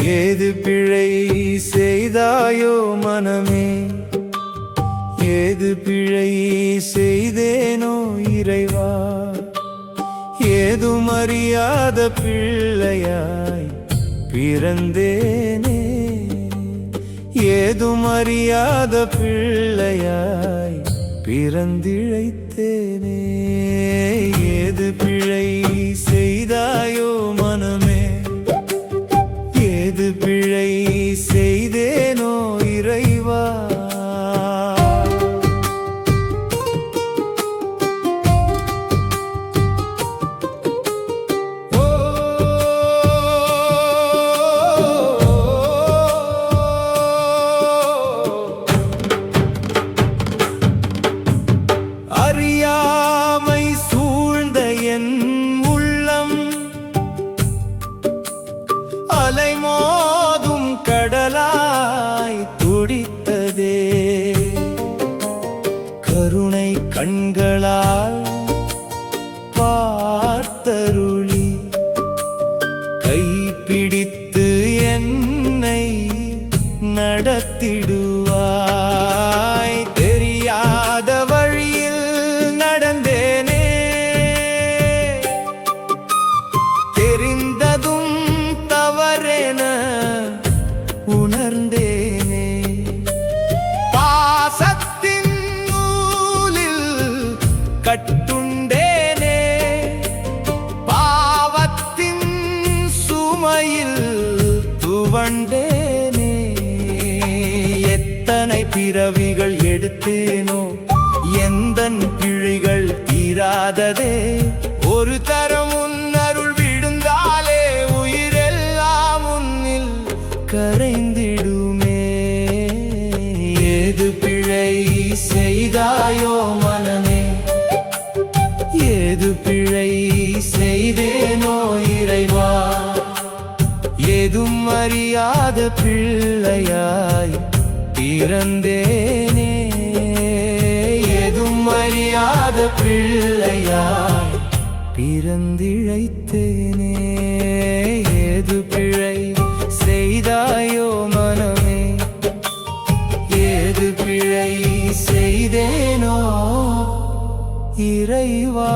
ஏது பிழை செய்தாயோ மனமே, ஏது பிழை செய்தேனோ இறைவா, ஏதும் அறியாத பிள்ளையாய் பிறந்தேனே, ஏதும் அறியாத பிள்ளையாய் பிறந்திழைத்தேனே. ஏது பிழை செய்தாயோ மனமே, ஏது பிழை செய்தேனோ இறைவா. அறியாமை சூழ்ந்த என் உள்ளம் அலைமோதும் கடலாய் துடித்ததே, கருணை கண்களால் பார்த்தருளி கைப்பிடித்து என்னை நடத்திடுவாய். தெரியாத வழியில் நடந்தேனே, தெரிந்ததும் தவறென உணர்ந்தேனே, பாசத்தின் நூலில் கட்டுண்டேனே, பாவத்தின் சுமையில் துவண்டேனே. எத்தனை பிறவிகள் எடுத்தேனோ எந்தன் பிழைகள் தீராததே, ஒரு தரம் உன் அருள் விழுந்தாலே உயிரெல்லாம் உன்னில் கரைந்திடுமே. ஏது பிழை செய்தாயோ மனமே, ஏது பிழை செய்தேனோ இறைவா, ஏதும் அறியாத பிள்ளையாய் பிறந்தேனே, ஏதும் அறியாத பிள்ளையாய் பிறந்திழைத்தேனே. ஏது பிழை செய்தாயோ மனமே, ஏது பிழை செய்தேனோ இறைவா.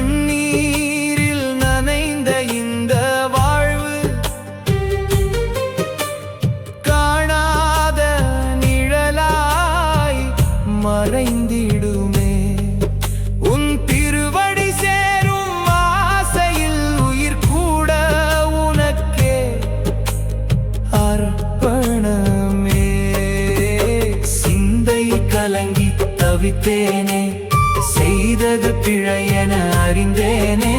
கண்ணீரில் நனைந்த இந்த வாழ்வு காணாத நிழலாய் மறைந்திடுமே, உன் திருவடி சேரும் ஆசையில் உயிர் கூட உனக்கே அர்ப்பணமே. சிந்தை கலங்கி தவித்தேனே, செய்தது பிழையென அறிந்தேனே,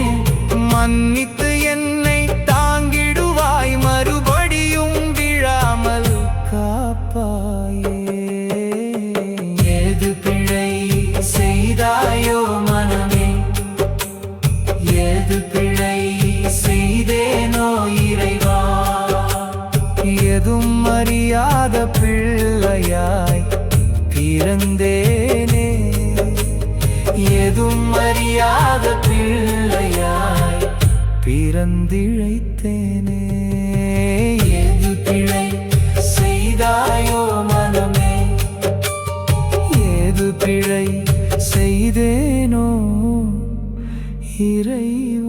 மன்னித்து என்னை தாங்கிடுவாய், மறுபடியும் விழாமல் காப்பாயே. ஏது பிழை செய்தாயோ மனமே, ஏது பிழை செய்தேனோ இறைவா, ஏதும் அறியாத பிள்ளையாய் பிறந்தேனே, ஏதும் அறியாத பிள்ளையாய் பிறந்திழைத்தேனே. ஏது பிழை செய்தாயோ மனமே, ஏது பிழை செய்தேனோ இறைவா.